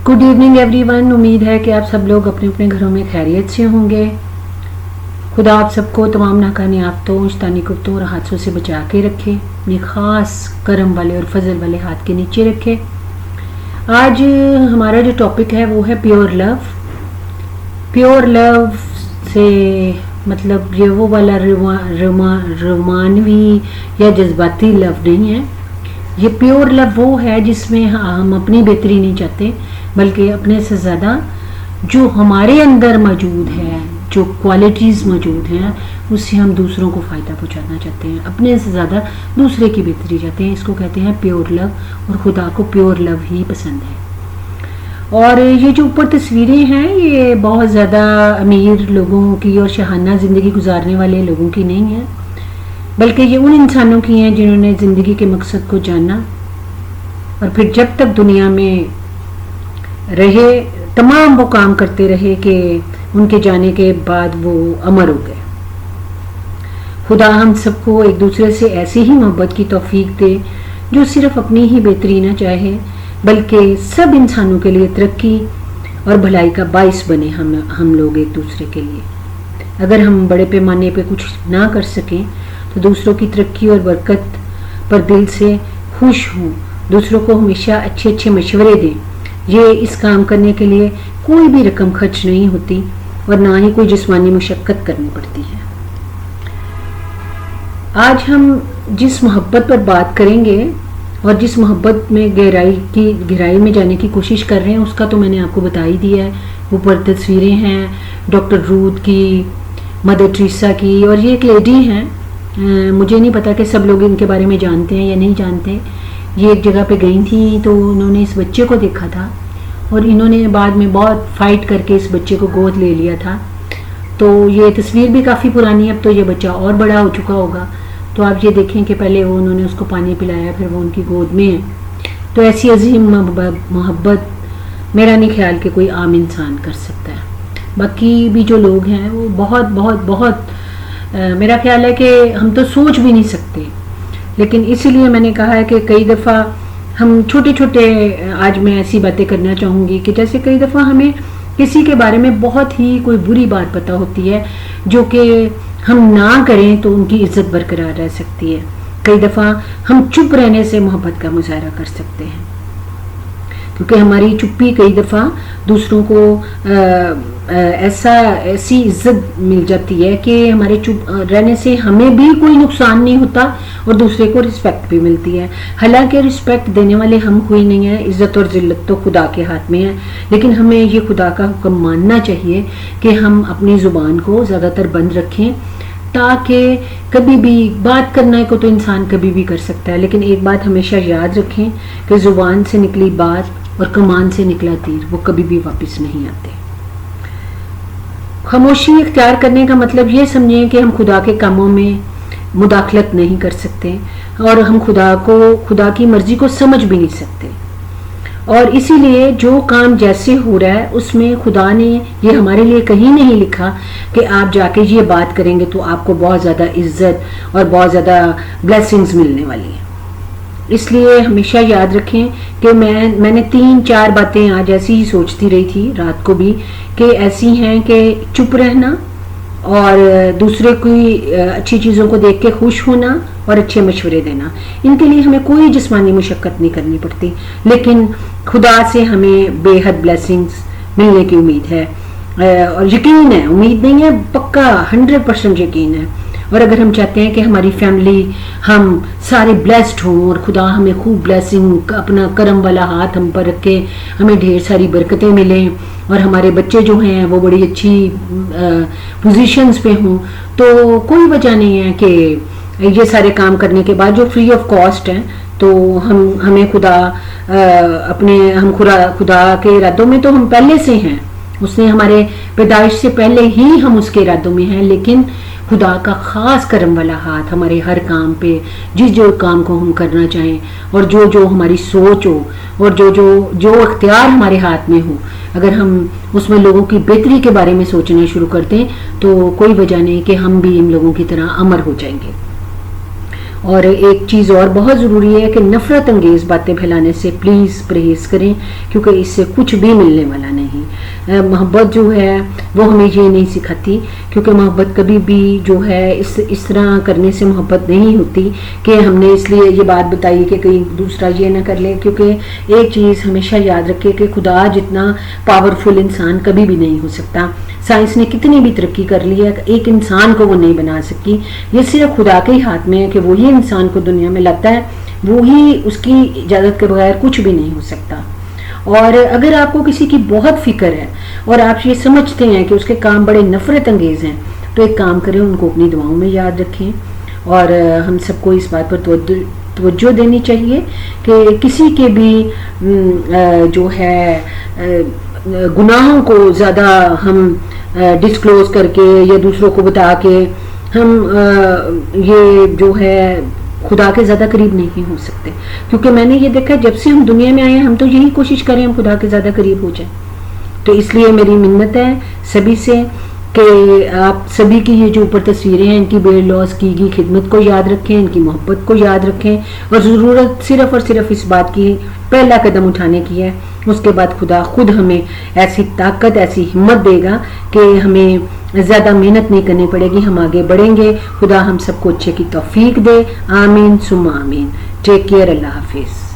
Good evening everyone. उम्मीद है कि आप सब लोग अपने अपने घरों में खैरियत से होंगे। खुदा आप सबको तमाम नाकानी आफतों, शैतानी कुफ्तों और हादसों से बचा के रखे, अपने ख़ास करम वाले और फजल वाले हाथ के नीचे रखे। आज हमारा जो टॉपिक है वो है प्योर लव। प्योर लव से मतलब ये वो वाला रोमानवी या जज्बाती लव नहीं है। ये प्योर लव वो है जिसमें हम अपनी बेहतरी नहीं चाहते, बल्कि अपने से ज़्यादा जो हमारे अंदर मौजूद है, जो क्वालिटीज़ मौजूद हैं, उससे हम दूसरों को फ़ायदा पहुंचाना चाहते हैं। अपने से ज़्यादा दूसरे की बेहतरी चाहते हैं। इसको कहते हैं प्योर लव, और खुदा को प्योर लव ही पसंद है। और ये जो ऊपर तस्वीरें हैं ये बहुत ज़्यादा अमीर लोगों की और शहाना ज़िंदगी गुजारने वाले लोगों की नहीं है, बल्कि ये उन इंसानों की हैं जिन्होंने ज़िंदगी के मकसद को जाना और फिर जब तक दुनिया में रहे तमाम वो काम करते रहे कि उनके जाने के बाद वो अमर हो गए। खुदा हम सबको एक दूसरे से ऐसी ही मोहब्बत की तौफीक दे जो सिर्फ अपनी ही बेहतरी ना चाहे, बल्कि सब इंसानों के लिए तरक्की और भलाई का बाइस बने हम लोग एक दूसरे के लिए। अगर हम बड़े पैमाने पे कुछ ना कर सकें तो दूसरों की तरक्की और बरकत पर दिल से खुश हों, दूसरों को हमेशा अच्छे अच्छे मशवरे दें। ये इस काम करने के लिए कोई भी रकम खर्च नहीं होती और ना ही कोई जिस्मानी मुशक्क़त करनी पड़ती है। आज हम जिस मोहब्बत पर बात करेंगे और जिस मोहब्बत में गहराई में जाने की कोशिश कर रहे हैं, उसका तो मैंने आपको बता ही दिया है। ऊपर तस्वीरें हैं डॉक्टर रूथ की, मदर टेरेसा की, और ये एक लेडी हैं। मुझे नहीं पता कि सब लोग इनके बारे में जानते हैं या नहीं जानते। ये एक जगह पे गई थी तो उन्होंने इस बच्चे को देखा था और इन्होंने बाद में बहुत फाइट करके इस बच्चे को गोद ले लिया था। तो ये तस्वीर भी काफ़ी पुरानी है, अब तो ये बच्चा और बड़ा हो चुका होगा। तो आप ये देखें कि पहले वो उन्होंने उसको पानी पिलाया, फिर वो उनकी गोद में है। तो ऐसी अजीम मोहब्बत मेरा नहीं ख्याल कि कोई आम इंसान कर सकता है। बाकी भी जो लोग हैं वो बहुत बहुत बहुत मेरा ख्याल है कि हम तो सोच भी नहीं सकते। लेकिन इसीलिए मैंने कहा है कि कई दफ़ा हम छोटे छोटे, आज मैं ऐसी बातें करना चाहूँगी कि जैसे कई दफ़ा हमें किसी के बारे में बहुत ही कोई बुरी बात पता होती है जो कि हम ना करें तो उनकी इज्जत बरकरार रह सकती है। कई दफ़ा हम चुप रहने से मोहब्बत का मुजाहरा कर सकते हैं, क्योंकि हमारी चुप्पी कई दफ़ा दूसरों को ऐसी इज्जत मिल जाती है कि हमारे चुप रहने से हमें भी कोई नुकसान नहीं होता और दूसरे को रिस्पेक्ट भी मिलती है। हालांकि रिस्पेक्ट देने वाले हम कोई नहीं है, इज्जत और जिल्लत तो खुदा के हाथ में है। लेकिन हमें ये खुदा का हुक्म मानना चाहिए कि हम अपनी ज़ुबान को ज़्यादातर बंद रखें, ताकि कभी भी बात करने को तो इंसान कभी भी कर सकता है, लेकिन एक बात हमेशा याद रखें कि ज़ुबान से निकली बात और कमान से निकला तीर वो कभी भी वापस नहीं आते। खामोशी इख्तियार करने का मतलब ये समझें कि हम खुदा के कामों में मुदाखलत नहीं कर सकते और हम खुदा की मर्जी को समझ भी नहीं सकते। और इसीलिए जो काम जैसे हो रहा है उसमें खुदा ने ये हमारे लिए कहीं नहीं लिखा कि आप जाके ये बात करेंगे तो आपको बहुत ज़्यादा इज्जत और बहुत ज़्यादा ब्लेसिंग्स मिलने वाली है। इसलिए हमेशा याद रखें कि मैंने 3-4 बातें आज ऐसी ही सोचती रही थी रात को भी, कि ऐसी हैं कि चुप रहना और दूसरे की अच्छी चीज़ों को देख के खुश होना और अच्छे मशवरे देना। इनके लिए हमें कोई जिस्मानी मुशक्क़त नहीं करनी पड़ती, लेकिन खुदा से हमें बेहद ब्लेसिंग्स मिलने की उम्मीद है और यकीन है, उम्मीद नहीं है, पक्का 100% यकीन है। और अगर हम चाहते हैं कि हमारी फैमिली हम सारे ब्लेस्ड हों और खुदा हमें खूब ब्लेसिंग, अपना करम वाला हाथ हम पर रखे, हमें ढेर सारी बरकतें मिलें और हमारे बच्चे जो हैं वो बड़ी अच्छी पोजीशंस पे हों, तो कोई वजह नहीं है कि ये सारे काम करने के बाद जो फ्री ऑफ कॉस्ट हैं तो हमें खुदा के इरादों में तो हम पहले से हैं। उसने हमारे पैदाइश से पहले ही हम उसके इरादों में हैं, लेकिन खुदा का ख़ास करम वाला हाथ हमारे हर काम पे, जो काम को हम करना चाहें और जो हमारी सोच हो और जो इख्तियार हमारे हाथ में हो, अगर हम उसमें लोगों की बेहतरी के बारे में सोचना शुरू कर दें तो कोई वजह नहीं कि हम भी इन लोगों की तरह अमर हो जाएंगे। اور ایک چیز اور بہت ضروری ہے کہ نفرت انگیز باتیں پھیلانے سے پلیز پرہیز کریں، کیونکہ اس سے کچھ بھی ملنے والا نہیں۔ محبت جو ہے وہ ہمیں یہ نہیں سکھاتی، کیونکہ محبت کبھی بھی جو ہے اس طرح کرنے سے محبت نہیں ہوتی کہ ہم نے اس لیے یہ بات بتائی کہ کہیں دوسرا یہ نہ کر لے۔ کیونکہ ایک چیز ہمیشہ یاد رکھے کہ خدا جتنا پاورفل انسان کبھی بھی نہیں ہو سکتا۔ سائنس نے کتنی بھی ترقی کر لی ہے، ایک انسان کو وہ نہیں بنا سکی۔ یہ صرف خدا کے ہی ہاتھ میں ہے کہ وہی انسان کو دنیا میں لاتا ہے، وہی اس کی اجازت کے بغیر کچھ بھی نہیں ہو سکتا۔ اور اگر آپ کو کسی کی بہت فکر ہے اور آپ یہ سمجھتے ہیں کہ اس کے کام بڑے نفرت انگیز ہیں، تو ایک کام کریں، ان کو اپنی دعاؤں میں یاد رکھیں۔ اور ہم سب کو اس بات پر توجہ دینی چاہیے کہ کسی کے بھی جو ہے گناہوں کو زیادہ ہم ڈسکلوز کر کے یا دوسروں کو بتا کے ہم یہ جو ہے خدا کے زیادہ قریب نہیں ہو سکتے۔ کیونکہ میں نے یہ دیکھا جب سے ہم دنیا میں آئے ہیں، ہم تو یہی کوشش کریں ہم خدا کے زیادہ قریب ہو جائیں۔ تو اس لیے میری منت ہے سبھی سے کہ آپ سبھی کی یہ جو اوپر تصویریں ہیں، ان کی بے لوث کی گئی خدمت کو یاد رکھیں، ان کی محبت کو یاد رکھیں، اور ضرورت صرف اور صرف اس بات کی پہلا قدم اٹھانے کی ہے۔ اس کے بعد خدا خود ہمیں ایسی طاقت، ایسی ہمت دے گا کہ ہمیں زیادہ محنت نہیں کرنی پڑے گی، ہم آگے بڑھیں گے۔ خدا ہم سب کو اچھے کی توفیق دے، آمین ثم آمین۔ ٹیک کیئر، اللہ حافظ۔